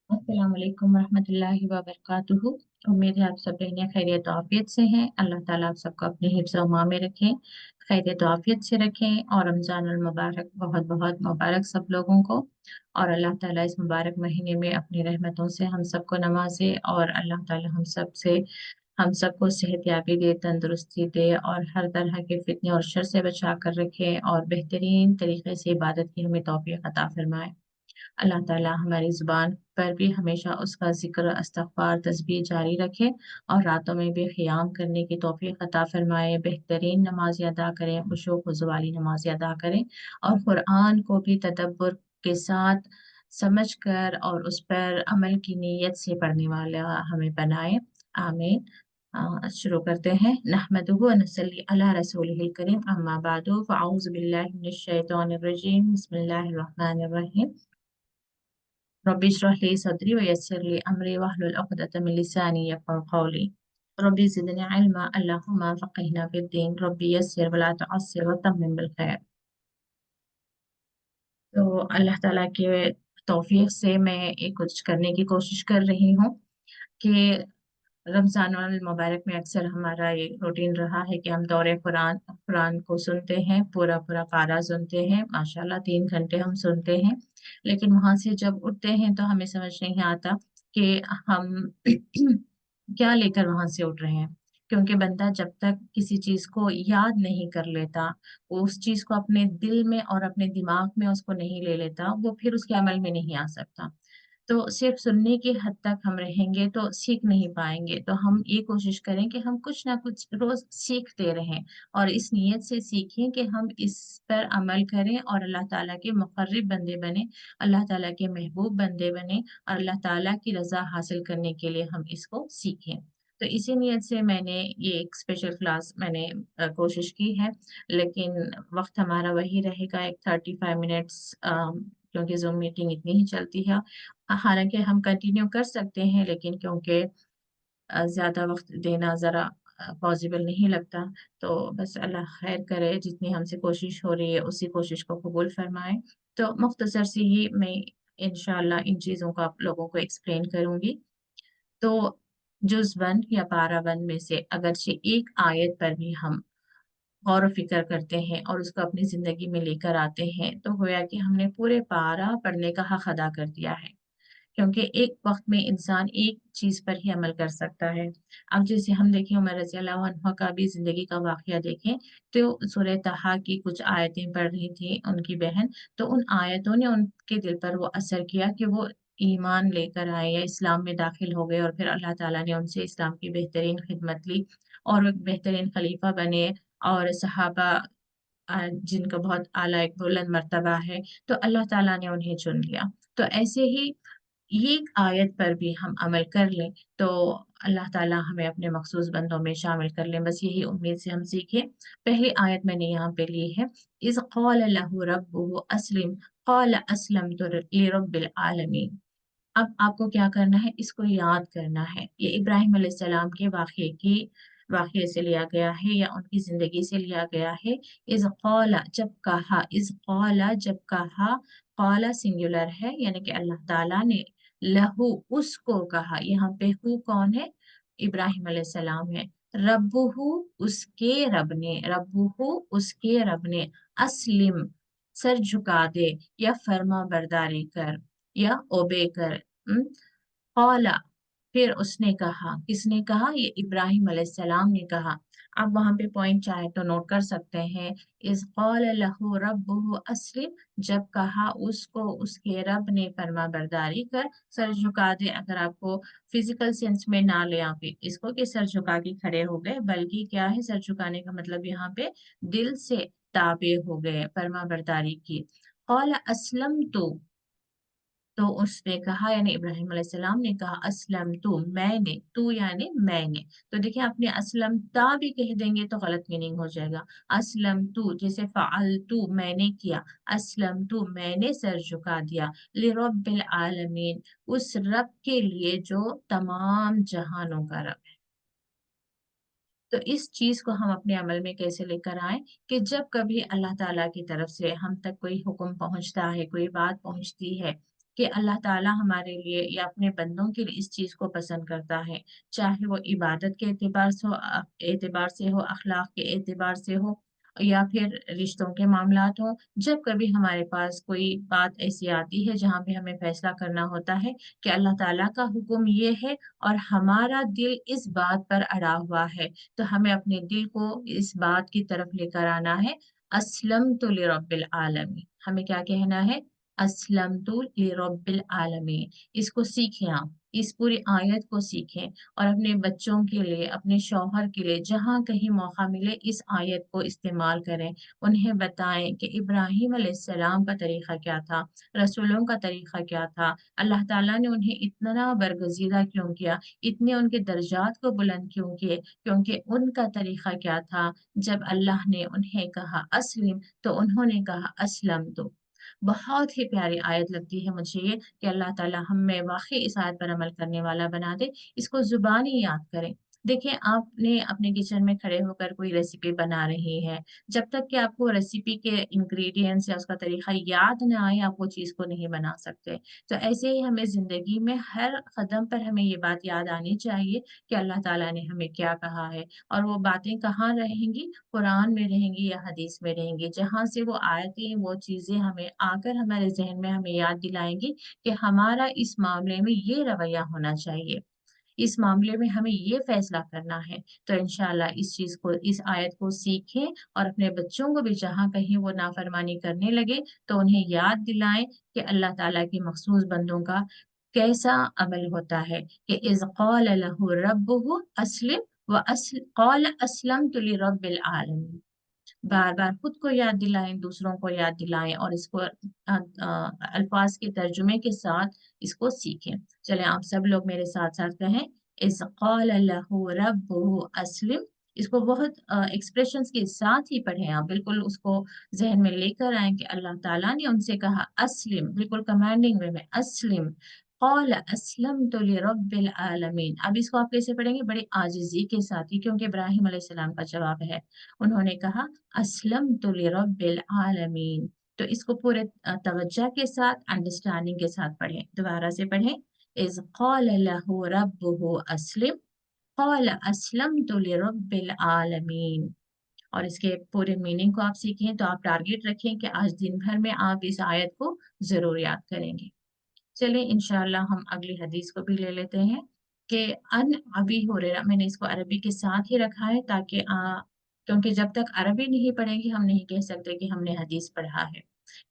अस्सलाम वालेकुम रहमतुल्लाहि व बरकातुहू। उम्मीद है आप सब रहने खैरियत आफियत से हैं। अल्लाह ताला आप सबको अपने हिफ्ज़ व अमान में रखें, खैरियत आफियत से रखें और रमज़ान अल मुबारक बहुत बहुत मुबारक सब लोगों को। और अल्लाह ताला इस मुबारक महीने में अपनी रहमतों से हम सबको नवाजे और अल्लाह ताला हम सबको सेहत याबी दे, तंदुरुस्ती दे और हर तरह के फितने और शर से बचा कर रखे और बेहतरीन तरीके से इबादत की हमें तौफीक अता फरमाए। अल्लाह ताला हमारी ज़ुबान पर भी हमेशा उसका ज़िक्र, इस्तग़फ़ार, तस्बीह जारी रखे और रातों में भी क़ियाम करने की तौफ़ीक़ अता फ़रमाए, बेहतरीन नमाज़ें अदा करें, खुशू ख़ुज़ू वाली नमाज़ें अदा करें और क़ुरआन को भी तदब्बुर के साथ समझ कर और उस पर अमल की नीयत से पढ़ने वाला हमें बनाए। आमीन। शुरू करते हैं। नहमदुहु व नसल्ली अला रसूलिहिल करीम, अम्मा बअदु, फ़अऊज़ु बिल्लाहि मिनश शैतानिर रजीम, बिस्मिल्लाहिर रहमानिर रहीम। रब्बि इश्रह ली सदरी व यस्सिर ली अमरी वहलुल उक़दतम मिन लिसानी यफ़क़हू क़ौली। रब्बि ज़िदनी इल्मा, अल्लाहुम्मा फ़क़्हिना फ़िद्दीन, रब्बि यस्सिर व ला तुअस्सिर व तम्मिम बिल खैर। तो अल्लाह ताला के तौफ़ीक़ से मैं ये कुछ करने की कोशिश कर रही हूँ कि रमज़ान अल मुबारक में अक्सर हमारा ये रूटीन रहा है कि हम दौरे कुरान कुरान को सुनते हैं, पूरा-पूरा पारा सुनते हैं, माशाअल्लाह 3 घंटे हम सुनते हैं। लेकिन वहाँ से जब उठते हैं तो हमें समझ नहीं आता कि हम क्या लेकर वहाँ से उठ रहे हैं। क्योंकि बंदा जब तक किसी चीज़ को याद नहीं कर लेता, वो उस चीज़ को अपने दिल में और अपने दिमाग में उसको नहीं ले लेता, वो फिर उसके अमल में नहीं आ सकता। तो सिर्फ़ सुनने की हद तक हम रहेंगे तो सीख नहीं पाएँगे। तो हम ये कोशिश करें कि हम कुछ ना कुछ रोज़ सीखते रहें और इस नीयत से सीखें कि हम इस पर अमल करें और अल्लाह ताला के मुक़र्रब बंदे बनें, अल्लाह ताला के महबूब बंदे बनें और अल्लाह ताला की रज़ा हासिल करने के लिए हम इसको सीखें। तो इसी नीयत से मैंने ये एक स्पेशल क्लास कोशिश की है, लेकिन वक़्त हमारा वही रहेगा एक 35 मिनट्स क्योंकि ज़ूम मीटिंग इतनी ही चलती है। हालाँकि हम कंटिन्यू कर सकते हैं लेकिन क्योंकि ज़्यादा वक़्त देना ज़रा पॉसिबल नहीं लगता, तो बस अल्लाह ख़ैर करे जितनी हमसे कोशिश हो रही है उसी कोशिश को कबूल फ़रमाए। तो मुख़्तसर सी ही मैं इंशाअल्लाह इन चीज़ों को आप लोगों को एक्सप्लेन करूँगी। तो जुज़ 1 या पारा 1 में से अगरचे एक आयत पर भी हम गौर व फ़िक्र करते हैं और उसको अपनी ज़िंदगी में लेकर आते हैं, तो गोया कि हमने पूरे पारा पढ़ने का हक़ अदा कर दिया है। क्योंकि एक वक़्त में इंसान एक चीज़ पर ही अमल कर सकता है। अब जैसे हम देखें उमर रज़ियल्लाहु अन्हा का भी ज़िंदगी का वाक़या देखें, तो सूरह तहा की कुछ आयतें पढ़ रही थी उनकी बहन, तो उन आयतों ने उनके दिल पर वो असर किया कि वो ईमान लेकर आए या इस्लाम में दाखिल हो गए और फिर अल्लाह ताला ने उनसे इस्लाम की बेहतरीन खिदमत ली और वो एक बेहतरीन खलीफ़ा बने और सहाबा जिनका बहुत आला एक बुलंद मर्तबा है, तो अल्लाह ताला ने उन्हें चुन लिया। तो ऐसे ही ये एक आयत पर भी हम अमल कर लें, तो अल्लाह ताला हमें अपने मखसूस बंदों में शामिल कर लें, बस यही उम्मीद से हम सीखें। पहली आयत मैंने यहाँ पे ली है, इज़ क़ाल लहू रब्बुहु अस्लिम, क़ाल अस्लमतु लिरब्बिल आलमीन। अब आपको क्या करना है, इसको याद करना है। ये इब्राहिम अलैहिस्सलाम के वाक़ये से लिया गया है या उनकी ज़िंदगी से लिया गया है। इज़ क़ाला जब कहा, इज़ क़ाला जब कहा, क़ाला सिंगुलर है यानी कि अल्लाह ताला ने लहू उसको कहा, यहाँ पे हू कौन है? इब्राहिम अलैहिस्सलाम है। रब्बुहु उसके रब ने, रब्बुहु उसके रब ने, अस्लिम सर झुका दे या फर्मा बरदारी कर या ओबे कर। उम, क़ाला फिर उसने कहा, किसने कहा? ये इब्राहिम अलैहिस्सलाम ने कहा। आप वहाँ पे पॉइंट चाहे तो नोट कर सकते हैं। इज़ क़ाल लहू रब्बुहु अस्लिम जब कहा उसको उसके रब ने फर्माबरदारी कर, सर झुका दे। अगर आपको फिज़िकल सेंस में ना लें आप इसको कि सर झुका के खड़े हो गए, बल्कि क्या है सर झुकाने का मतलब यहाँ पे दिल से ताबे हो गए, फर्माबरदारी की। क़ाल अस्लमतु तो उसने कहा यानी इब्राहिम अलैहिस्सलाम ने कहा अस्लमतु मैंने, तू यानी मैंने। तो देखिए आपने अस्लमता भी कह देंगे तो गलत मीनिंग हो जाएगा। अस्लमतु जैसे फ़अलतु मैंने किया, अस्लमतु मैंने सर झुका दिया, लिरब्बिल आलमीन उस रब के लिए जो तमाम जहानों का रब है। तो इस चीज़ को हम अपने अमल में कैसे लेकर आएँ कि जब कभी अल्लाह ताला की तरफ से हम तक कोई हुक्म पहुँचता है, कोई बात पहुँचती है کہ اللہ ताला हमारे लिए या अपने बंदों के लिए इस चीज़ को पसंद करता है, चाहे वो इबादत के एतबार से हो, अखलाक के एतबार से हो या फिर रिश्तों के मामलात हो। जब कभी हमारे पास कोई बात ऐसी आती है जहाँ पे हमें फैसला करना होता है कि अल्लाह ताला का हुक्म ये है और हमारा दिल इस बात पर अड़ा हुआ है, तो हमें अपने दिल को इस बात की तरफ लेकर आना है, अस्लमतु लिरब्बिल आलमीन। हमें क्या कहना है? अस्लमतु लिरब्बिल आलमीन। इसको सीखें आप, इस पूरी आयत को सीखें और अपने बच्चों के लिए, अपने शौहर के लिए जहाँ कहीं मौका मिले इस आयत को इस्तेमाल करें। उन्हें बताएं कि इब्राहीम अलैहिस्सलाम का तरीका क्या था, रसूलों का तरीका क्या था, अल्लाह ताला ने उन्हें इतना बरगजीदा क्यों किया, इतने उनके दर्जात को बुलंद क्यों किए, क्योंकि उनका तरीका क्या था। जब अल्लाह ने उन्हें कहा अस्लिम तो उन्होंने कहा अस्लम। तो बहुत ही प्यारी आयत लगती है मुझे ये कि अल्लाह ताला हमें वाकई इस आयत पर अमल करने वाला बना दे, इसको जुबानी याद करें। देखिए, आपने अपने किचन में खड़े होकर कोई रेसिपी बना रही है, जब तक कि आपको रेसिपी के इंग्रेडिएंट्स या उसका तरीका याद ना आए आप वो चीज़ को नहीं बना सकते। तो ऐसे ही हमें ज़िंदगी में हर कदम पर हमें ये बात याद आनी चाहिए कि अल्लाह ताला ने हमें क्या कहा है, और वो बातें कहाँ रहेंगी? कुरान में रहेंगी या हदीस में रहेंगी, जहाँ से वो आयतें, वो चीज़ें हमें आकर हमारे ज़हन में हमें याद दिलाएँगी कि हमारा इस मामले में ये रवैया होना चाहिए। इस मामले में हमें ये फैसला करना है। तो इंशाअल्लाह इस चीज़ को, इस आयत को सीखें और अपने बच्चों को भी जहाँ कहीं वो नाफरमानी करने लगे तो उन्हें याद दिलाएं कि अल्लाह ताला के मखसूस बंदों का कैसा अमल होता है कि इज़ क़ाल लहु रब्बुहु अस्लिम व क़ाल अस्लमतु लिरब्बिल आलमीन। बार बार खुद को याद दिलाएं, दूसरों को याद दिलाएं और इसको अल्फाज के तर्जुमे के साथ इसको सीखें। चलें आप सब लोग मेरे साथ साथ कहें, इज़ क़ाल लहु रब्बुहु अस्लिम। इसको बहुत एक्सप्रेशंस के साथ ही पढ़ें आप, बिल्कुल उसको जहन में लेकर आए कि अल्लाह ताला ने उनसे कहा अस्लिम, बिल्कुल कमांडिंग वे में अस्लिम। क़ाल अस्लमतु लिरब्बिल आलमीन। अब इसको आप कैसे पढ़ेंगे? बड़ी आजिज़ी के साथ ही, क्योंकि इब्राहीम अलैहिस्सलाम का जवाब है। उन्होंने कहा अस्लमतु लिरब्बिल आलमीन। तो इसको पूरे तवज्जो के साथ, अंडरस्टैंडिंग के साथ पढ़ें। दोबारा से पढ़ें, इज़ क़ाल लहु रब्बुहु अस्लिम क़ाल अस्लमतु लिरब्बिल आलमीन। और इसके पूरे मीनिंग को आप सीखें तो आप टारगेट रखें कि आज दिन भर में आप इस आयत को जरूर याद करेंगे। चलिए इंशाल्लाह हम अगली हदीस को भी ले लेते हैं कि अन अबी हुरैरा। मैंने इसको अरबी के साथ ही रखा है ताकि क्योंकि जब तक अरबी नहीं पढ़ेंगे हम नहीं कह सकते कि हमने हदीस पढ़ा है,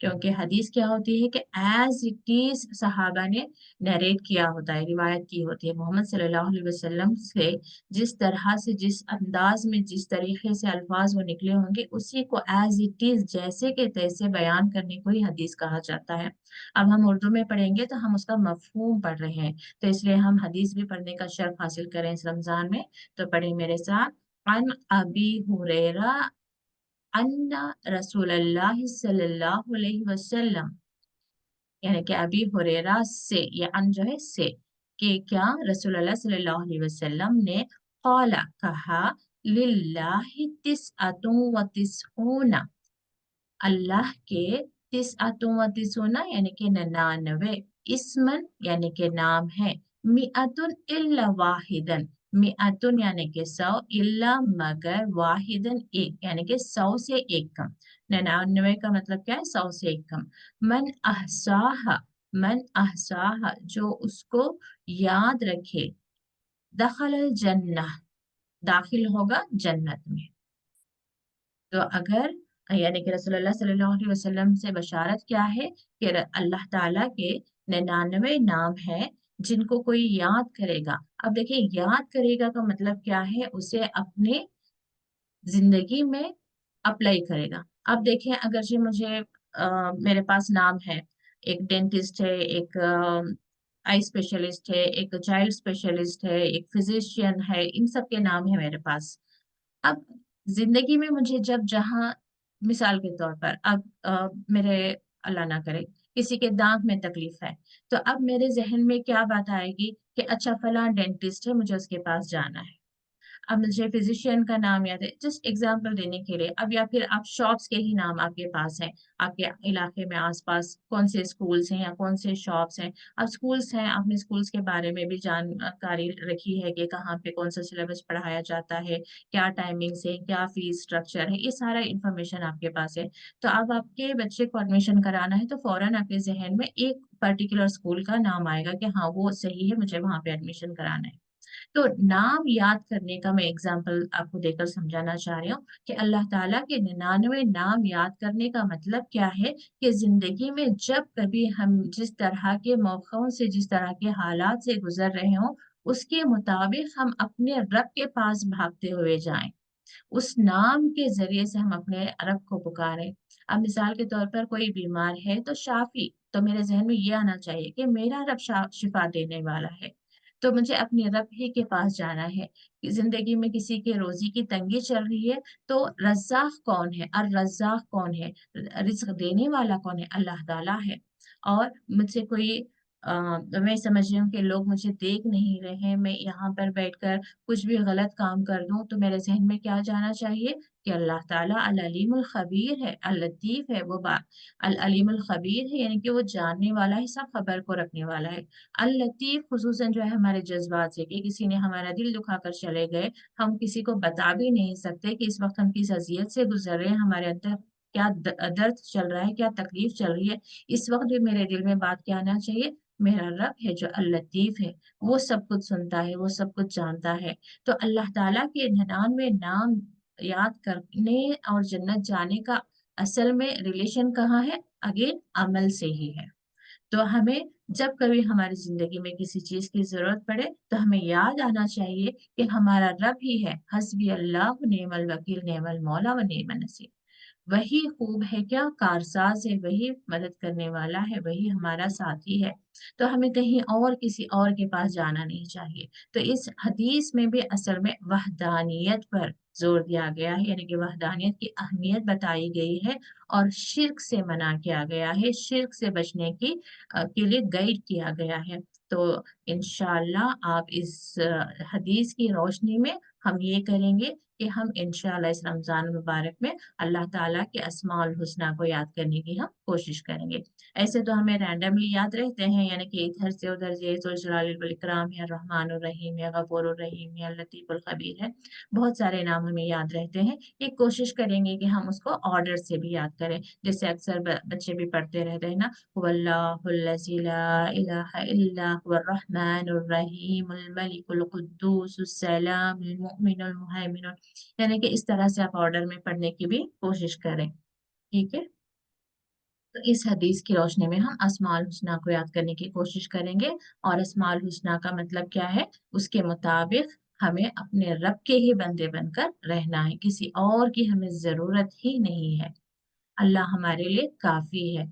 क्योंकि हदीस क्या होती है कि एज इट इज सहाबा ने नरेट किया होता है, रिवायत की होती है मोहम्मद सल्लल्लाहु अलैहि वसल्लम से। जिस तरह से, जिस अंदाज में, जिस तरीके से अल्फाज वो निकले होंगे उसी को एज इट इज जैसे के तैसे बयान करने को ही हदीस कहा जाता है। अब हम उर्दू में पढ़ेंगे तो हम उसका मफहूम पढ़ रहे हैं, तो इसलिए हम हदीस भी पढ़ने का शर्फ हासिल करें इस रमजान में। तो पढ़े मेरे साथ, अन अबी हुरैरा अन्ना रसूलुल्लाह सल्लल्लाहु अलैहि वसल्लम, यानी कि अबी हुरैरा से, ये अन जो है से, कि क्या रसूलुल्लाह सल्लल्लाहु अलैहि वसल्लम ने कौला कहा, लिल्लाहि तिस्अतुन व तिस्ऊना, अल्लाह के तिस्अतुन व तिस्ऊना यानी कि 99, इस्मन यानी कि नाम है, मिअतुन इल्ला वाहिदन, मिअतुन यानी कि 100, इल्ला मगर, वाहिदन एक यानी कि 100 से एक कम। 99 का मतलब क्या है? 100 से एक कम। मन अहसाहा, मन अहसाहा जो उसको याद रखे, दखल जन्नह दाखिल होगा जन्नत में। तो अगर, यानी कि रसूलुल्लाह सल्लल्लाहु अलैहि वसल्लम से बशारत क्या है कि अल्लाह ताला के 99 नाम है जिनको कोई याद करेगा। अब देखिए, याद करेगा का मतलब क्या है? उसे अपने जिंदगी में अप्लाई करेगा। अब देखें, अगर जी मुझे मेरे पास नाम है, एक डेंटिस्ट है, एक आई स्पेशलिस्ट है, एक चाइल्ड स्पेशलिस्ट है, एक फिजिशियन है, इन सब के नाम है मेरे पास। अब जिंदगी में मुझे जब जहाँ, मिसाल के तौर पर अब मेरे, अल्लाह ना करे, किसी के दांत में तकलीफ है, तो अब मेरे जहन में क्या बात आएगी कि अच्छा फलां डेंटिस्ट है, मुझे उसके पास जाना है। अब मुझे फिजिशियन का नाम याद है, जस्ट एग्जांपल देने के लिए। अब या फिर आप शॉप्स के ही नाम आपके पास हैं, आपके इलाके में आसपास कौन से स्कूल्स हैं या कौन से शॉप्स हैं। अब स्कूल्स हैं, आपने स्कूल्स के बारे में भी जानकारी रखी है कि कहाँ पे कौन सा सिलेबस पढ़ाया जाता है, क्या टाइमिंग्स है, क्या फीस स्ट्रक्चर है, ये सारा इंफॉर्मेशन आपके पास है। तो अब आपके बच्चे को एडमिशन कराना है तो फौरन आपके जहन में एक पर्टिकुलर स्कूल का नाम आएगा कि हाँ वो सही है, मुझे वहां पे एडमिशन कराना है। तो नाम याद करने का मैं एग्जाम्पल आपको देकर समझाना चाह रही हूँ कि अल्लाह ताला के 99 नाम याद करने का मतलब क्या है कि जिंदगी में जब कभी हम जिस तरह के मौकों से, जिस तरह के हालात से गुजर रहे हों, उसके मुताबिक हम अपने रब के पास भागते हुए जाएं, उस नाम के जरिए से हम अपने रब को पुकारें। अब मिसाल के तौर पर कोई बीमार है तो शाफी, तो मेरे जहन में ये आना चाहिए कि मेरा रब शिफा देने वाला है, तो मुझे अपने रब ही के पास जाना है। कि जिंदगी में किसी के रोजी की तंगी चल रही है तो रज्जाक कौन है, और रज्जाक कौन है, रिज्क देने वाला कौन है, अल्लाह ताला है। और मुझसे कोई मैं समझ रही हूँ कि लोग मुझे देख नहीं रहे हैं, मैं यहाँ पर बैठकर कुछ भी गलत काम कर दूं, तो मेरे जहन में क्या जाना चाहिए कि अल्लाह ताला अल अलीमुल खबीर है, अल लतीफ है, वो अल अलीमुल खबीर है, यानी कि वो जानने वाला है, सब खबर को रखने वाला है। अल लतीफ खुसूसन जो है हमारे जज्बात से, कि किसी ने हमारा दिल दुखा कर चले गए, हम किसी को बता भी नहीं सकते कि इस वक्त हम किस अजियत से गुजर रहे हैं, हमारे अंदर क्या दर्द चल रहा है, क्या तकलीफ चल रही है। इस वक्त भी मेरे दिल में बात क्या आना चाहिए, मेरा रब है जो अल लतीफ है, वो सब कुछ सुनता है, वो सब कुछ जानता है। तो अल्लाह ताला के 99 नाम याद करने और जन्नत जाने का असल में रिलेशन कहाँ है, अगेन अमल से ही है। तो हमें जब कभी हमारी जिंदगी में किसी चीज की जरूरत पड़े तो हमें याद आना चाहिए कि हमारा रब ही है, हस्बी अल्लाह नेमल वकील नेमल मौला व नेमल नसीर। वही खूब है, क्या कारसाज है, वही मदद करने वाला है, वही हमारा साथी है। तो हमें कहीं और किसी और के पास जाना नहीं चाहिए। तो इस हदीस में भी असल में वहदानियत पर जोर दिया गया है, यानी कि वहदानियत की अहमियत बताई गई है, और शिर्क से मना किया गया है, शिर्क से बचने के लिए गाइड किया गया है। तो इंशाल्लाह आप इस हदीस की रोशनी में हम ये करेंगे कि हम इंशाल्लाह इस रमजान मुबारक में अल्लाह ताला के अस्माउल हुस्ना को याद करने की हम कोशिश करेंगे। ऐसे तो हमें रैंडमली याद रहते हैं, यानी कि इधर से उधर, ये जुल जलाल वल इकराम है, रहमान रहीम है, गफूर रहीम है, लतीफ अल खबीर है, बहुत सारे नाम हमें याद रहते हैं। एक कोशिश करेंगे कि हम उसको ऑर्डर से भी याद करें, जैसे अक्सर बच्चे भी पढ़ते रहते हैं ना, वल्लाहुल्लज़ी ला इलाहा इल्ला हुवर रहमानुर रहीमुल मलिकुल कुद्दूसुस सलामुल मुमिनुल मुहैमिनुल, यानी कि इस तरह से आप ऑर्डर में पढ़ने की भी कोशिश करें। ठीक है। तो इस हदीस की रोशनी में हम अस्माउल हुस्ना को याद करने की कोशिश करेंगे। और अस्माउल हुस्ना का मतलब क्या है, उसके मुताबिक हमें अपने रब के ही बंदे बनकर रहना है, किसी और की हमें जरूरत ही नहीं है। अल्लाह हमारे लिए काफी है।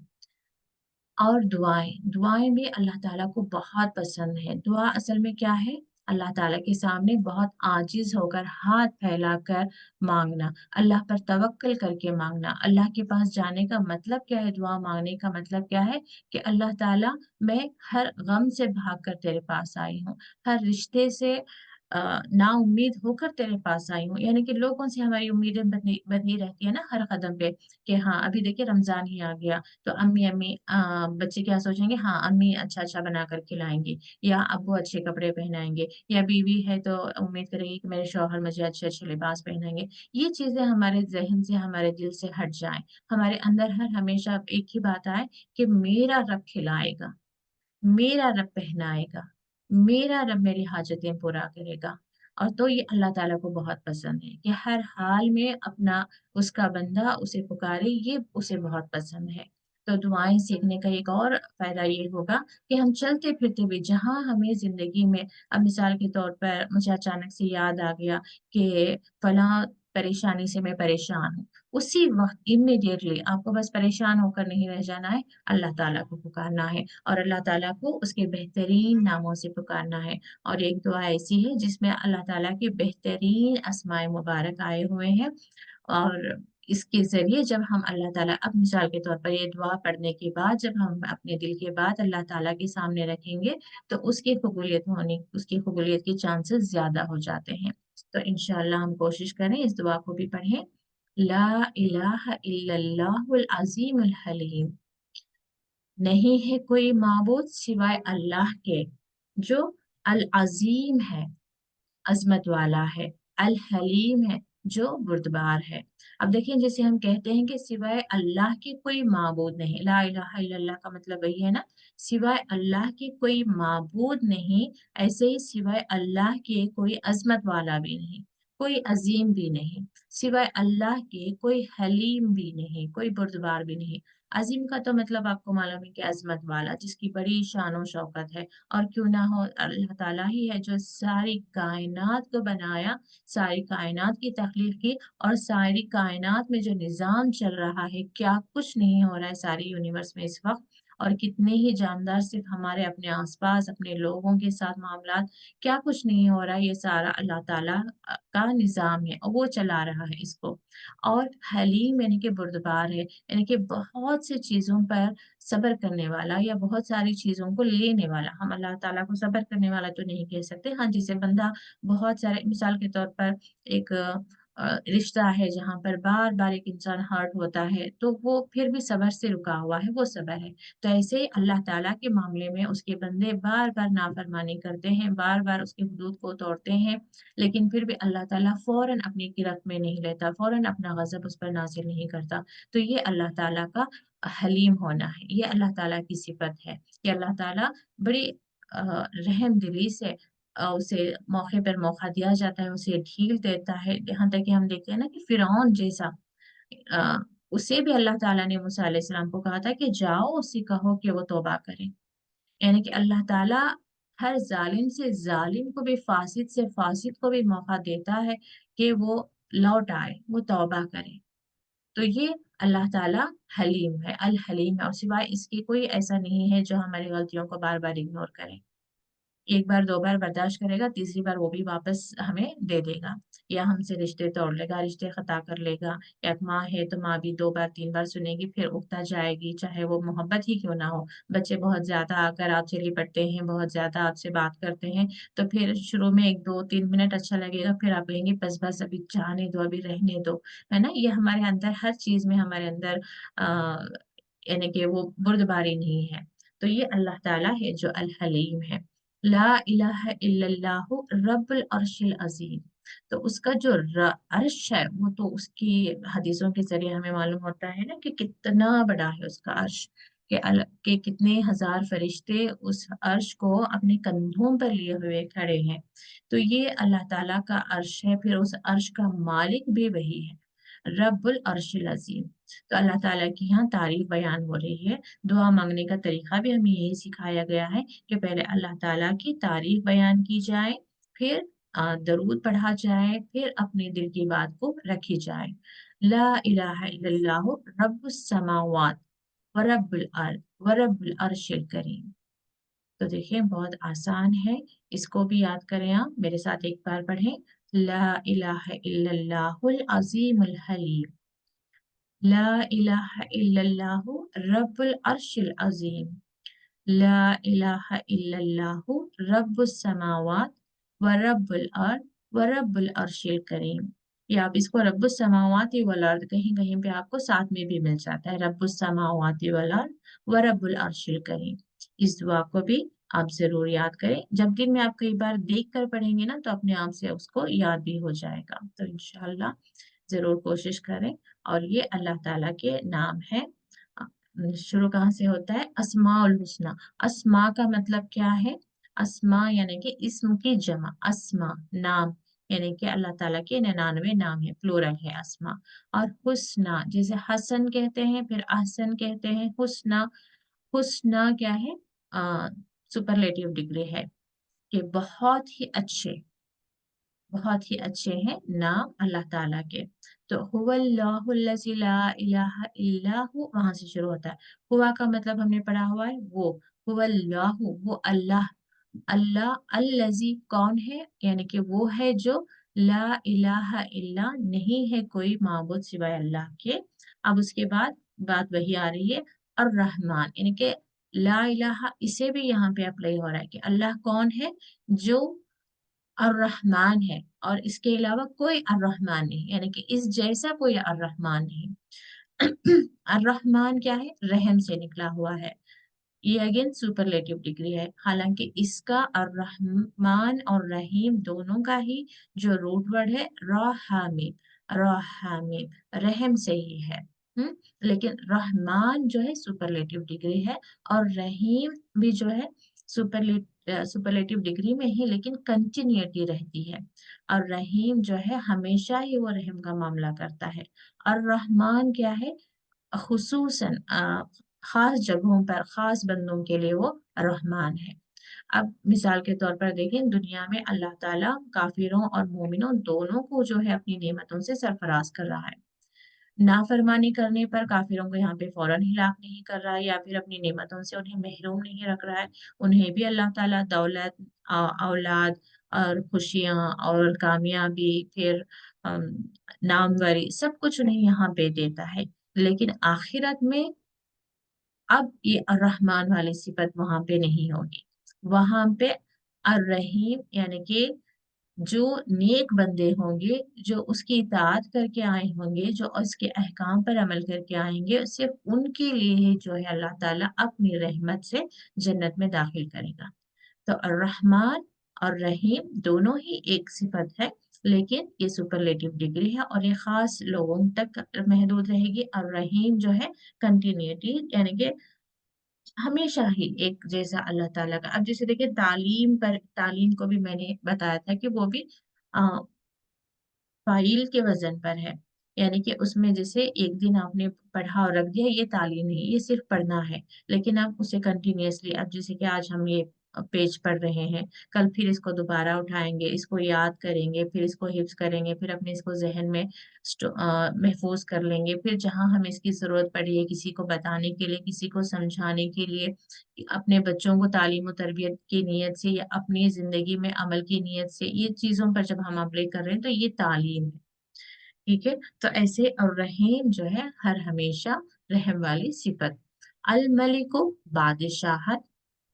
और दुआएं, दुआएं भी अल्लाह ताला को बहुत पसंद है। दुआ असल में क्या है, अल्लाह ताला के सामने बहुत आजिज होकर हाथ फैलाकर मांगना, अल्लाह पर तवक्कल करके मांगना। अल्लाह के पास जाने का मतलब क्या है, दुआ मांगने का मतलब क्या है कि अल्लाह ताला, मैं हर गम से भागकर तेरे पास आई हूँ, हर रिश्ते से ना उम्मीद होकर तेरे पास आई हूँ। यानी कि लोगों से हमारी उम्मीदें बनी बनी रहती है ना हर कदम पे, कि हाँ अभी देखिए रमजान ही आ गया, तो अम्मी अम्मी बच्चे क्या सोचेंगे, हाँ अम्मी अच्छा अच्छा बना कर खिलाएंगी, या अब्बू अच्छे कपड़े पहनाएंगे, या बीवी है तो उम्मीद करेगी कि मेरे शौहर मुझे अच्छे अच्छे लिबास पहनाएंगे। ये चीजें हमारे जहन से, हमारे दिल से हट जाएं, हमारे अंदर हर हमेशा एक ही बात आए कि मेरा रब खिलाएगा, मेरा रब पहनाएगा, मेरा रब मेरी हाजतें पूरा करेगा। और तो ये अल्लाह ताला को बहुत पसंद है कि हर हाल में अपना उसका बंदा उसे पुकारे, ये उसे बहुत पसंद है। तो दुआएं सीखने का एक और फायदा ये होगा कि हम चलते फिरते भी जहां हमें जिंदगी में, अब मिसाल के तौर पर मुझे अचानक से याद आ गया कि फला परेशानी से मैं परेशान हूँ, उसी वक्त इमीडिएटली आपको बस परेशान होकर नहीं रह जाना है, अल्लाह ताला को पुकारना है, और अल्लाह ताला को उसके बेहतरीन नामों से पुकारना है। और एक दुआ ऐसी है जिसमें अल्लाह ताला के बेहतरीन अस्माए मुबारक आए हुए हैं, और इसके ज़रिए जब हम अल्लाह ताला, अब मिसाल के तौर पर ये दुआ पढ़ने के बाद जब हम अपने दिल की बात अल्लाह ताला के सामने रखेंगे, तो उसकी कबूलियत के चांसेस ज़्यादा हो जाते हैं। तो इंशाअल्लाह हम कोशिश करें इस दुआ को भी पढ़ें। ला इलाहा इल्लल्लाहुल अज़ीमुल हलीम, नहीं है कोई माबूद सिवाय अल्लाह के, जो अल अज़ीम है, अजमत वाला है, अल हलीम है, जो बुर्दबार है। अब देखिए, जैसे हम कहते हैं कि सिवाय अल्लाह के कोई माबूद नहीं, ला इलाहा इल्लल्लाह का मतलब वही है ना, सिवाय अल्लाह के कोई माबूद नहीं। ऐसे ही सिवाय अल्लाह के कोई अजमत वाला भी नहीं, कोई अजीम भी नहीं। सिवाय अल्लाह के कोई हलीम भी नहीं, कोई बुर्दबार भी नहीं। अजीम का तो मतलब आपको मालूम है कि अजमत वाला, जिसकी बड़ी शान और शौकत है। और क्यों ना हो, अल्लाह ताला ही है जो सारी कायनात को बनाया, सारी कायनात की तख्लीक की, और सारी कायनात में जो निज़ाम चल रहा है, क्या कुछ नहीं हो रहा है सारी यूनिवर्स में इस वक्त, और कितने ही जानदार सिर्फ हमारे अपने आसपास अपने लोगों के साथ मामलात, क्या कुछ नहीं हो रहा है, ये सारा अल्लाह ताला का निज़ाम है और वो चला रहा है इसको। और हलीम यानी कि बुर्दबार है, यानी कि बहुत सी चीज़ों पर सब्र करने वाला, या बहुत सारी चीज़ों को लेने वाला। हम अल्लाह ताला को सब्र करने वाला तो नहीं कह सकते। हाँ, जैसे बंदा बहुत सारे, मिसाल के तौर पर एक रिश्ता है जहाँ पर बार-बार एक इंसान हर्ट होता है, तो वो फिर भी सब्र से रुका हुआ है, वो सब्र है। तो ऐसे ही अल्लाह ताला के मामले में उसके बंदे बार-बार नाफरमानी करते हैं, बार-बार उसकी हुदूद को तोड़ते हैं, लेकिन फिर भी अल्लाह ताला फ़ौरन अपनी गिरफ्त में नहीं लेता, फ़ौरन अपना गज़ब उस पर नाज़िल नहीं करता। तो ये अल्लाह ताला का हलीम होना है, ये अल्लाह ताला की सिफत है कि अल्लाह ताला बड़ी रहमदिली से उसे मौके पर मौका दिया जाता है, उसे ढील देता है। यहाँ तक कि हम देखते हैं ना कि फ़िरौन जैसा, अ, उसे भी अल्लाह ताला ने मूसा अलैहिस्सलाम को कहा था कि जाओ उससे कहो कि वो तौबा करे। यानी कि अल्लाह ताला हर ज़ालिम से ज़ालिम को भी, फ़ासिद से फ़ासिद को भी मौका देता है कि वो लौट आए, वो तौबा करे। तो ये अल्लाह ताला हलीम है, अल हलीम है, और सिवाय इसके कोई ऐसा नहीं है जो हमारी गलतियों को बार-बार इग्नोर करे। एक बार, 2 बार बर्दाश्त करेगा, तीसरी बार वो भी वापस हमें दे देगा, या हमसे रिश्ते तोड़ लेगा, रिश्ते ख़ता कर लेगा। एक माँ है तो माँ भी 2 बार, 3 बार सुनेगी, फिर उगता जाएगी, चाहे वो मोहब्बत ही क्यों ना हो। बच्चे बहुत ज़्यादा आकर आपसे लिपटते हैं, बहुत ज़्यादा आपसे बात करते हैं, तो फिर शुरू में 1, 2, 3 मिनट अच्छा लगेगा, फिर आप कहेंगे बस, बस अभी जाने दो, अभी रहने दो, है ना? ये हमारे अंदर, हर चीज़ में हमारे अंदर यानी कि वो बुर्दबारी नहीं है। तो ये अल्लाह ताला है जो अल हलीम है। ला इलाहा इल्लल्लाहु रब्बुल अर्शिल अज़ीम। तो उसका जो अर्श है, वो तो उसकी हदीसों के ज़रिए हमें मालूम होता है ना कि कितना बड़ा है उसका अर्श, कि कितने हजार फरिश्ते उस अर्श को अपने कंधों पर लिए हुए खड़े हैं। तो ये अल्लाह ताला का अर्श है, फिर उस अर्श का मालिक भी वही है, रब्बुल अर्शिल अज़ीम। तो अल्लाह ताला की यहाँ तारीफ बयान हो रही है। दुआ मांगने का तरीका भी हमें यही सिखाया गया है कि पहले अल्लाह ताला की तारीफ बयान की जाए, फिर दरूद पढ़ा जाए, फिर अपने दिल की बात को रखी जाए। ला इलाहा इल्लल्लाहु रब्बुस समावात व रब्बुल अर्द व रब्बुल अर्शिल करीम। तो देखिए, बहुत आसान है, इसको भी याद करें आप। मेरे साथ एक बार पढ़ें। ला इलाहा इल्लल्लाहुल अज़ीमुल हलीम, ला इलाहा इल्लल्लाहु रब्बुल अर्शिल अज़ीम, ला इलाहा इल्लल्लाहु रब्बुस समावात व रब्बुल अर्द व रब्बुल अर्शिल करीम। या आप इसको रब्बुस समावाति वल अर्द, कहीं कहीं पे आपको साथ में भी मिल जाता है, रब्बुस समावाति वल अर्द व रब्बुल अर्शिल करीम। इस दुआ को भी आप जरूर याद करें। जब दिन में आप कई बार देख कर पढ़ेंगे ना, तो अपने आप से उसको याद भी हो जाएगा। तो इंशाल्लाह जरूर कोशिश करें। और ये अल्लाह ताला के नाम है। अ, शुरू कहाँ से होता है? अस्माउल हुस्ना। अस्मा का मतलब क्या है? अस्मा यानी कि इस्म की जमा, अस्मा नाम, यानी कि अल्लाह ताला के 99 नाम है, प्लूरल है अस्मा। और हुस्ना, जैसे हसन कहते हैं, फिर अहसन कहते हैं, हुस्ना, हुस्ना क्या है? सुपरलेटिव डिग्री है कि बहुत ही अच्छे हैं नाम अल्लाह ताला के। तो हुवल्लाहुल्लज़ी ला इलाहा इल्ला हु, वहां से शुरू होता है। हुआ का मतलब हमने पढ़ा हुआ है वो, हुवल्लाहु वो अल्लाह, अल्लाह अल्लज़ी कौन है? यानी कि वो है जो ला इलाहा इल्ला, नहीं है कोई माबूद सिवाय अल्लाह के। अब उसके बाद बात वही आ रही है, और रहमान, यानी कि ला इलाहा इसे भी यहाँ पे अप्लाई हो रहा है कि अल्लाह कौन है, जो अर्रहमान है, और इसके अलावा कोई अर्रहमान नहीं, यानी कि इस जैसा कोई अर्रहमान नहीं। अर्रहमान क्या है, रहम से निकला हुआ है। ये अगेन सुपरलेटिव डिग्री है, हालांकि इसका अर्रहमान और रहीम दोनों का ही जो रूट वर्ड है रहामीम, रहामीम, रहम से ही है। लेकिन रहमान जो है सुपरलेटिव डिग्री है, और रहीम भी जो है सुपरलेटिव डिग्री में ही, लेकिन कंटिन्यूटी रहती है। और रहीम जो है हमेशा ही वो रहम का मामला करता है। और रहमान क्या है, खुसूसन खास जगहों पर खास बंदों के लिए वो रहमान है। अब मिसाल के तौर पर देखें, दुनिया में अल्लाह ताला काफिरों और मोमिनों दोनों को जो है अपनी नेमतों से सरफराज कर रहा है। नाफरमानी करने पर काफिरों को यहाँ पे फौरन हिलाक नहीं कर रहा है, या फिर अपनी नेमतों से उन्हें महरूम नहीं रख रहा है। उन्हें भी अल्लाह ताला दौलत, औलाद और खुशियां और कामयाबी, फिर अम, नामवरी, सब कुछ उन्हें यहाँ पे देता है। लेकिन आखिरत में अब ये अर्रहमान वाली सिफत वहां पे नहीं होगी। वहां पे अर्रहीम, यानी कि जो नेक बंदे होंगे, जो उसकी इताअत करके आए होंगे, जो उसके अहकाम पर अमल करके आएंगे, सिर्फ उनके लिए ही जो है अल्लाह ताला अपनी रहमत से जन्नत में दाखिल करेगा। तो अर्रहमान और रहीम दोनों ही एक सिफत है, लेकिन ये सुपरलेटिव डिग्री है और ये खास लोगों तक महदूद रहेगी। और रहीम जो है कंटिन्यूटी, यानी कि हमेशा ही एक जैसा अल्लाह ताला का। अब जैसे देखिए, तालीम को भी मैंने बताया था कि वो भी फाइल के वजन पर है, यानी कि उसमें जैसे एक दिन आपने पढ़ा और रख दिया, ये तालीम नहीं, ये सिर्फ पढ़ना है। लेकिन आप उसे कंटिन्यूअसली, अब जैसे कि आज हम ये पेज पढ़ रहे हैं, कल फिर इसको दोबारा उठाएंगे, इसको याद करेंगे, फिर इसको हिफ्ज करेंगे, फिर अपने इसको जहन में महफूज कर लेंगे। फिर जहां हमें इसकी जरूरत पड़ी है, किसी को बताने के लिए, किसी को समझाने के लिए, अपने बच्चों को तालीम और तरबियत की नीयत से, या अपनी जिंदगी में अमल की नीयत से, ये चीजों पर जब हम अप्लाई कर रहे हैं तो ये तालीम है। ठीक है, तो ऐसे और रहीम जो है हर हमेशा रहम वाली सिफत। अल मलिको बादशाहत,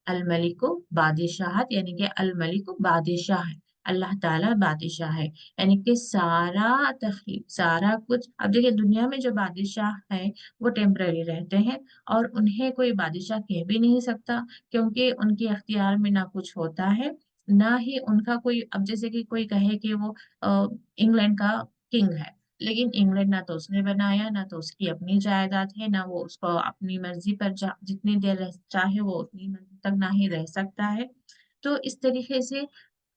अल मलिको बादशाहत, यानी कि अल मलिको बादशाह है, अल्लाह ताला बादशाह है, यानी कि सारा तखलीक, सारा कुछ। अब देखिए, दुनिया में जो बादशाह है वो टेम्पररी रहते हैं, और उन्हें कोई बादशाह कह भी नहीं सकता, क्योंकि उनके अख्तियार में ना कुछ होता है, ना ही उनका कोई। अब जैसे कि कोई कहे कि वो इंग्लैंड का किंग है, लेकिन इंग्लैंड ना तो उसने बनाया, ना तो उसकी अपनी जायदाद है, ना वो उसको अपनी मर्जी पर जितनी देर चाहे वो उतनी मर्जी तक ना ही रह सकता है। तो इस तरीके से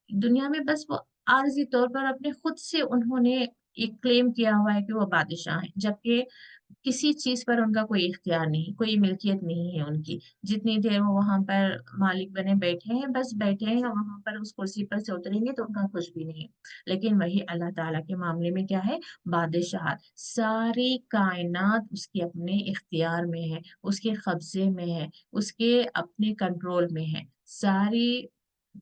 दुनिया में बस वो आर्जी तौर पर अपने खुद से उन्होंने एक क्लेम किया हुआ है कि वो बादशाह हैं, जबकि किसी चीज पर उनका कोई इख्तियार नहीं, कोई मिल्कियत नहीं है उनकी। जितनी देर वो वहां पर मालिक बने बैठे हैं, बस बैठे हैं वहां पर, उस कुर्सी पर से उतरेंगे तो उनका कुछ भी नहीं है। लेकिन वही अल्लाह ताला के मामले में क्या है, बादशाह, सारी कायनात उसके अपने इख्तियार में है, उसके कब्जे में है, उसके अपने कंट्रोल में है सारी।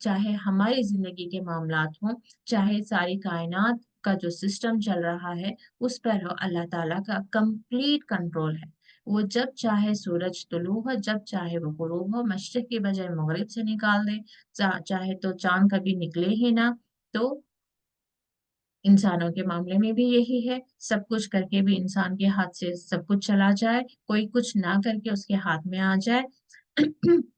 चाहे हमारी जिंदगी के मामलात हों, चाहे सारी कायनात का जो सिस्टम चल रहा है उस पर हो, अल्लाह ताला का कंप्लीट कंट्रोल है। वो जब चाहे सूरज तुलू हो, जब चाहे वो गुरूब हो, मशरिक की बजाय मगरिब से निकाल दे, चाहे तो चांद कभी निकले ही ना। तो इंसानों के मामले में भी यही है, सब कुछ करके भी इंसान के हाथ से सब कुछ चला जाए, कोई कुछ ना करके उसके हाथ में आ जाए।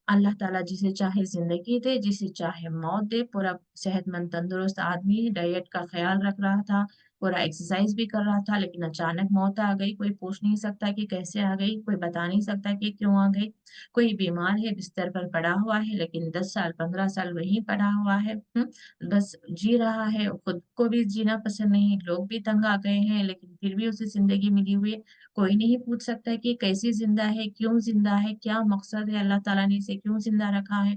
अल्लाह ताला जिसे चाहे जिंदगी दे, जिसे चाहे मौत दे। पूरा सेहतमंद तंदुरुस्त आदमी डाइट का ख्याल रख रहा था, पूरा एक्सरसाइज भी कर रहा था, लेकिन अचानक मौत आ गई। कोई पूछ नहीं सकता कि कैसे आ गई, कोई बता नहीं सकता कि क्यों आ गई। कोई बीमार है, बिस्तर पर पड़ा हुआ है, लेकिन 10 साल 15 साल वहीं पड़ा हुआ है, बस जी रहा है, खुद को भी जीना पसंद नहीं, लोग भी तंग आ गए हैं, लेकिन फिर भी उसे जिंदगी मिली हुई है। कोई नहीं पूछ सकता कि कैसे जिंदा है, क्यों जिंदा है, क्या मकसद है, अल्लाह ताला ने इसे क्यों जिंदा रखा है।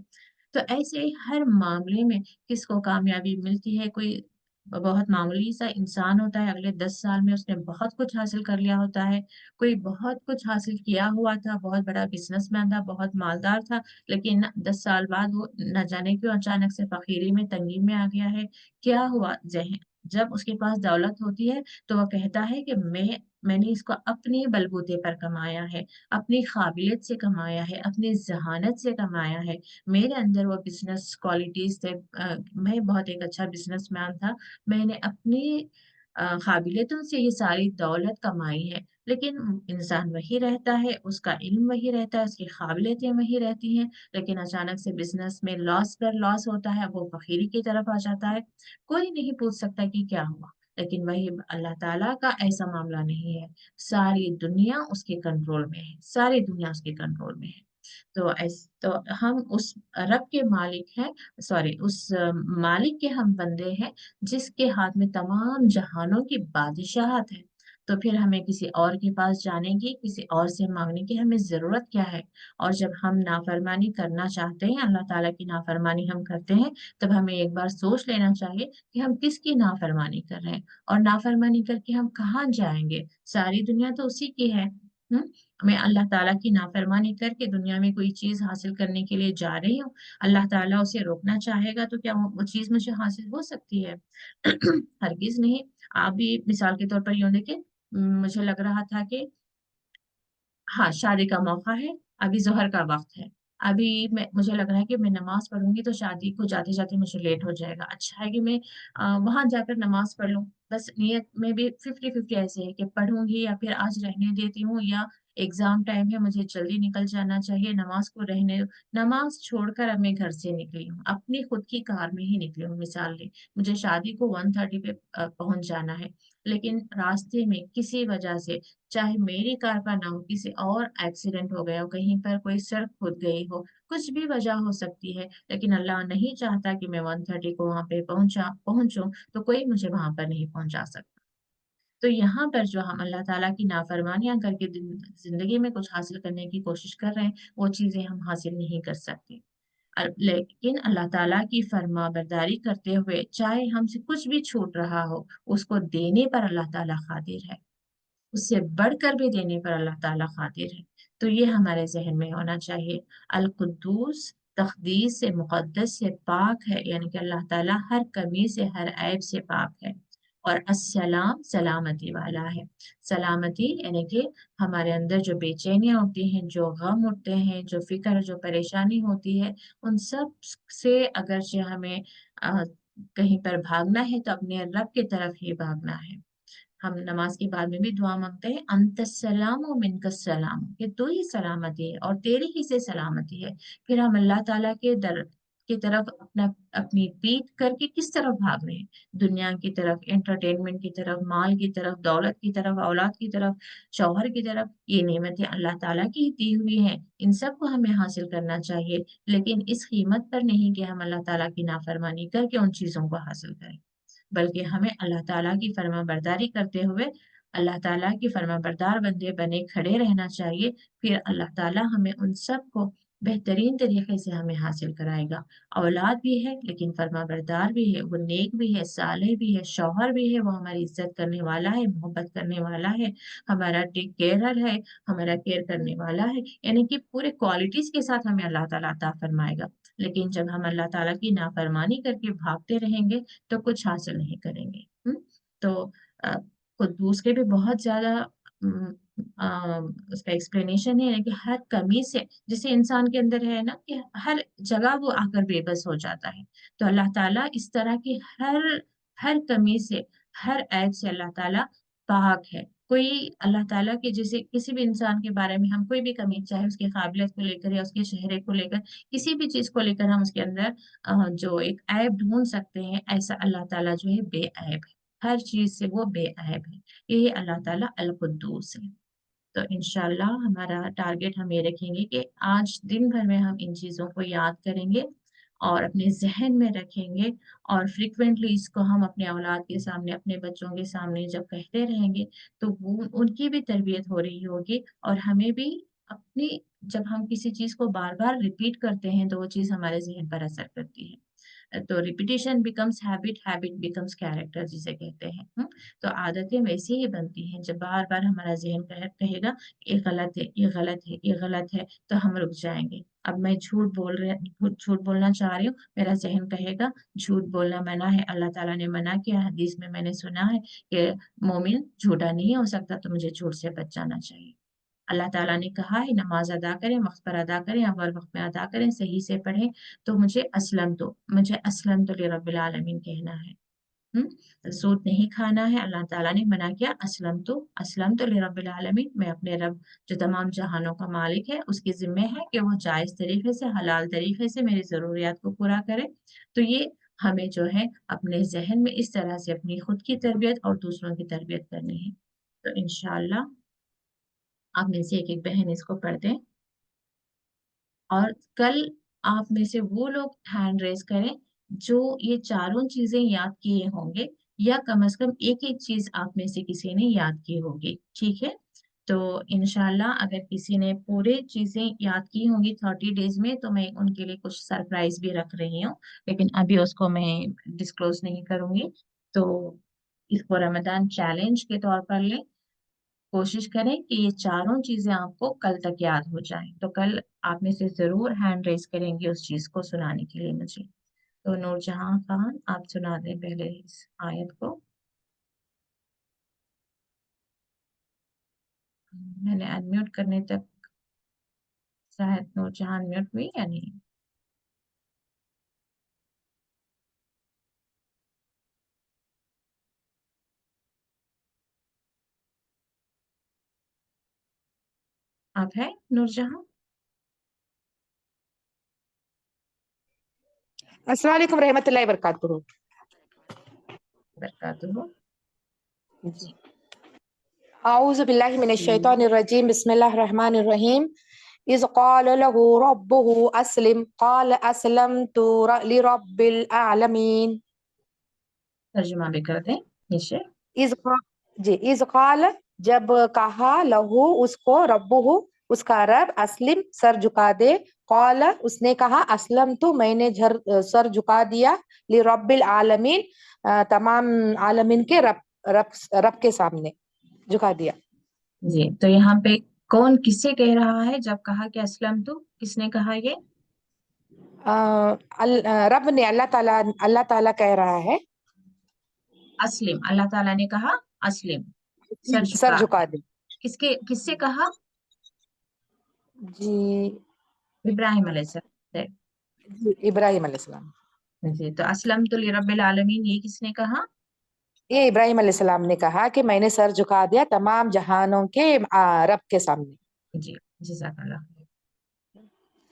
तो ऐसे ही हर मामले में किसको कामयाबी मिलती है, कोई बहुत मामूली सा इंसान होता है, अगले 10 साल में उसने बहुत कुछ हासिल कर लिया होता है। कोई बहुत कुछ हासिल किया हुआ था, बहुत बड़ा बिजनेसमैन था, बहुत मालदार था, लेकिन 10 साल बाद वो न जाने क्यों अचानक से फकीरी में, तंगी में आ गया है। क्या हुआ, जहन जब उसके पास दौलत होती है तो वो कहता है कि मैंने इसको अपने बलबूते पर कमाया है, अपनी काबिलियत से कमाया है, अपनी ज़हानत से कमाया है। मेरे अंदर वो बिज़नेस क्वालिटीज़ थे, मैं बहुत एक अच्छा बिज़नेसमैन था। मैंने अपनी काबिलियतों से ये सारी दौलत कमाई है। लेकिन इंसान वही रहता है, उसका इल्म वही रहता है, उसकी काबिलियतें वही रहती हैं, लेकिन अचानक से बिज़नेस में लॉस पर लॉस होता है, वो फ़कीरी की तरफ आ जाता है। कोई नहीं पूछ सकता कि क्या हुआ, लेकिन वही अल्लाह ताला का ऐसा मामला नहीं है। सारी दुनिया उसके कंट्रोल में है, सारी दुनिया उसके कंट्रोल में है। तो हम उस रब के मालिक हैं, सॉरी उस मालिक के हम बंदे हैं जिसके हाथ में तमाम जहानों की बादशाहत है। तो फिर हमें किसी और के पास जाने की, किसी और से मांगने की हमें जरूरत क्या है? और जब हम नाफरमानी करना चाहते हैं, अल्लाह ताला की नाफरमानी हम करते हैं, तब हमें एक बार सोच लेना चाहिए कि हम किसकी नाफरमानी कर रहे हैं और नाफरमानी करके हम कहाँ जाएंगे। सारी दुनिया तो उसी की है। हम्म मैं अल्लाह ताला की नाफरमानी करके दुनिया में कोई चीज हासिल करने के लिए जा रही हूँ, अल्लाह ताला उसे रोकना चाहेगा तो क्या वो चीज मुझे हासिल हो सकती है? हरगिज नहीं। आप भी मिसाल के तौर पर यूं देखें, मुझे लग रहा था कि हाँ, शादी का मौका है, अभी ज़ोहर का वक़्त है। अभी मुझे लग रहा है कि मैं नमाज़ पढ़ूँगी तो शादी को जाते-जाते मुझे लेट हो जाएगा। अच्छा है कि मैं वहाँ जाकर नमाज़ पढ़ लूँ। बस नियत में भी 50-50 ऐसे है कि पढ़ूँगी या फिर आज रहने देती हूँ, या एग्ज़ाम टाइम है, मुझे जल्दी निकल जाना चाहिए, नमाज़ को रहने दो। नमाज़ छोड़कर अब मैं घर से निकली हूँ, अपनी खुद की कार में ही निकली हूँ मिसाल ले। मुझे शादी को 1:30 पे पहुँच जाना है, लेकिन रास्ते में किसी वजह से, चाहे मेरी कार का ना हो, किसी और एक्सीडेंट हो गया हो, कहीं पर कोई सड़क खुद गई हो, कुछ भी वजह हो सकती है, लेकिन अल्लाह नहीं चाहता कि मैं 1:30 को वहां पे पहुंचूं, तो कोई मुझे वहां पर नहीं पहुंचा सकता। तो यहाँ पर जो हम अल्लाह ताला की नाफरमानियां करके जिंदगी में कुछ हासिल करने की कोशिश कर रहे हैं, वो चीजें हम हासिल नहीं कर सकते। लेकिन अल्लाह ताला की फर्मा बरदारी करते हुए, चाहे हमसे कुछ भी छूट रहा हो, उसको देने पर अल्लाह ताला कादिर है, उससे बढ़कर भी देने पर अल्लाह ताला कादिर है। तो ये हमारे जहन में होना चाहिए। अल कुद्दूस तकदीस से, मुकद्दस से पाक है, यानी कि अल्लाह ताला हर कमी से, हर ऐब से पाक है। और अस्सलाम सलामती वाला है। सलामती यानी कि हमारे अंदर जो बेचैनियां होती हैं, जो गम उठते हैं, जो फिक्र, जो परेशानी होती है, उन सब से अगरचे हमें कहीं पर भागना है तो अपने रब की तरफ ही भागना है। हम नमाज के बाद में भी दुआ मांगते हैं, अंत सलाम व मिनकस सलाम, कि तू ही सलामती है और तेरी ही से सलामती है। फिर हम अल्लाह ताला के दर की तरफ अपनी पीठ करके किस तरफ भाग रहे हैं? दुनिया की तरफ, एंटरटेनमेंट की तरफ, माल की तरफ, दौलत की तरफ, औलाद की तरफ, शौहर की तरफ। ये नेमतें अल्लाह ताला की ही दी हुई हैं, इन सब को हमें हासिल करना चाहिए, लेकिन इस कीमत पर नहीं कि हम अल्लाह ताला की नाफरमानी करके उन चीजों को हासिल करें, बल्कि हमें अल्लाह ताला की फर्माबरदारी करते हुए अल्लाह ताला की फर्माबरदार बंदे बने खड़े रहना चाहिए। फिर अल्लाह ताला हमें उन सब को बेहतरीन तरीके से हमें हासिल कराएगा। औलाद भी है लेकिन फर्माबरदार भी है, वो नेक भी है, सालेह भी है, शौहर भी है, वो हमारी इज्जत करने वाला है, मोहब्बत करने वाला है, हमारा टेक केयर है, हमारा केयर करने वाला है, यानी कि पूरे क्वालिटीज के साथ हमें अल्लाह ताला अता फरमाएगा। लेकिन जब हम अल्लाह ताला की नाफरमानी करके भागते रहेंगे तो कुछ हासिल नहीं करेंगे। तो अ, कुद्दूस के भी बहुत ज्यादा अम, उसका एक्सप्लेनेशन है कि हर कमी से, जैसे इंसान के अंदर है ना कि हर जगह वो आकर बेबस हो जाता है, तो अल्लाह ताला इस तरह की हर हर कमी से, हर ऐब से अल्लाह ताला पाक है। कोई अल्लाह ताला के जैसे किसी भी इंसान के बारे में हम कोई भी कमी, चाहे उसकी काबिलियत को लेकर या उसके चेहरे को लेकर, किसी भी चीज को लेकर हम उसके अंदर जो एक ऐब ढूंढ सकते हैं, ऐसा अल्लाह ताला जो है बेऐब है। हर चीज से वो बेऐब है। ये अल्लाह ताला अल कुद्दूस है। तो इंशाल्लाह हमारा टारगेट हम ये रखेंगे कि आज दिन भर में हम इन चीज़ों को याद करेंगे और अपने जहन में रखेंगे, और फ्रिक्वेंटली इसको हम अपने औलाद के सामने, अपने बच्चों के सामने जब कहते रहेंगे तो वो उनकी भी तरबियत हो रही होगी, और हमें भी अपनी, जब हम किसी चीज़ को बार बार रिपीट करते हैं तो वो चीज़ हमारे जहन पर असर करती है। तो repetition becomes habit, habit becomes character जिसे कहते हैं। तो आदतें वैसे ही बनती हैं, जब बार बार हमारा जहन कहेगा ये गलत है, ये गलत है, ये गलत है, तो हम रुक जाएंगे। اب मैं झूठ बोलना चाह रही हूँ, मेरा ज़हन कहेगा झूठ बोलना मना है, अल्लाह ताला ने मना किया, हदीस में मैंने सुना है कि मोमिन झूठा नहीं हो सकता, तो मुझे झूठ से बच जाना चाहिए। अल्लाह ताला ने कहा है नमाज अदा करें, वक्त पर अदा करें, अव्वल वक्त में अदा करें, सही से पढ़ें, तो मुझे असलम तो लिरब्बिल आलमीन कहना है। सूद नहीं खाना है, अल्लाह ताला ने मना किया, असलम तो लिरब्बिल आलमीन, मैं अपने रब जो तमाम जहानों का मालिक है उसकी जिम्मे है कि वो जायज तरीके से, हलाल तरीके से मेरी जरूरियात को पूरा करे। तो ये हमें जो है अपने जहन में इस तरह से अपनी खुद की तरबियत और दूसरों की तरबियत करनी है। तो इंशाअल्लाह आप में से एक एक बहन इसको पढ़ दें, और कल आप में से वो लोग हैंड रेज करें जो ये चारों चीजें याद किए होंगे, या कम से कम एक एक चीज आप में से किसी ने याद की होगी, ठीक है। तो इंशाल्लाह अगर किसी ने पूरे चीजें याद की होंगी 30 डेज में, तो मैं उनके लिए कुछ सरप्राइज भी रख रही हूँ, लेकिन अभी उसको मैं डिस्क्लोज नहीं करूंगी। तो इसको रमजान चैलेंज के तौर पर लें, कोशिश करें कि ये चारों चीजें आपको कल तक याद हो जाएं। तो कल आप में से जरूर हैंड रेज करेंगे उस चीज को सुनाने के लिए मुझे। तो नूरजहां खान, आप सुना दें पहले इस आयत को। मैंने अनम्यूट करने तक शायद नूरजहां म्यूट हुई या नहीं। आप है नूरजहां? अस्सलाम वालेकुम रहमतुल्लाहि वबरकातुहू। बरकातुहू। जी, आऊज़ु बिल्लाहि मिनश शैतानिर रजीम, बिस्मिल्लाहिर रहमानिर रहीम। इज़ क़ाल लहू रब्बुहु अस्लिम क़ाल अस्लमतु लिरब्बिल आलमीन। तर्जुमा भी कर दें नीचे। इज़ क़ा- जी, इज़ क़ाल जब कहा, लहू उसको, रब्बुहु उसका रब, अस्लिम सर झुका दे, क़ाल उसने कहा, असलम तो मैंने सर झुका दिया, लिरब्बिल आलमीन तमाम आलमीन के रब रब रब के सामने झुका दिया। जी, तो यहाँ पे कौन किससे कह रहा है जब कहा कि असलम तो, किसने कहा ये? रब ने, अल्लाह ताला कह रहा है, अस्लिम, अल्लाह ताला ने कहा अस्लिम, सर सर झुका। झुका दे। किससे कहा? जी, इब्राहिम अलैहिस्सलाम से। जी इब्राहिम अलैहिस्सलाम। जी, तो असलम तो लिरब्बिल आलमीन ये किसने कहा? ये इब्राहिम अलैहिस्सलाम ने कहा कि मैंने सर झुका दिया तमाम जहानों के रब के सामने। जी, जज़ाकल्लाह।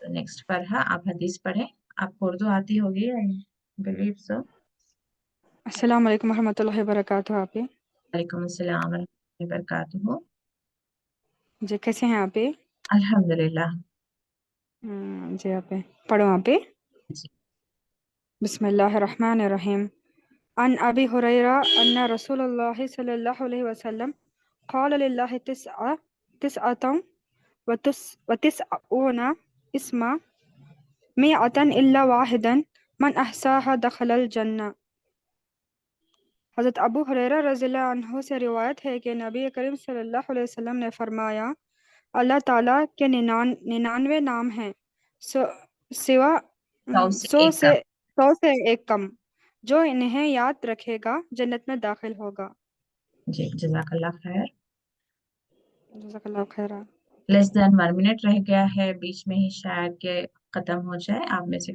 तो नेक्स्ट पर है, आप हदीस पढ़ें। आपको उर्दू आती होगी, आई बिलीव सो। अस्सलाम वालेकुम रहमतुल्लाहि व बरकातुहू। आप वालेकुम अस्सलाम व रहमतुल्लाहि व बरकातुहू। जी कैसे हैं आप? अल्हम्दुलिल्लाह। जी आप पढ़ो आप। जी। बिस्मिल्लाहिर रहमानिर रहीम। अन अबी हुरैरा अन्ना रसूलुल्लाह सल्लल्लाहु अलैहि वसल्लम क़ाल लिल्लाहि तिस्अतुन व तिस्अऊना इस्मा मिअतन इल्ला वाहिदन मन अहसाहा दखलल जन्नह। हज़रत अबू हुरैरा रज़ियल्लाहु अन्हु से रिवायत है कि नबी करीम सल्लल्लाहु अलैहि वसल्लम ने फरमाया, अल्लाह ताला के 99 नाम हैं, सौ सिवा सौ से सौ एक से कम। 100 से एक कम। जो इन्हें याद रखेगा जन्नत में दाखिल होगा। जी, जज़ाकल्लाह खैर। जज़ाकल्लाहु खैरा। लेस देन 1 मिनट रह गया है, बीच में ही शायद के खत्म हो जाए। आप में से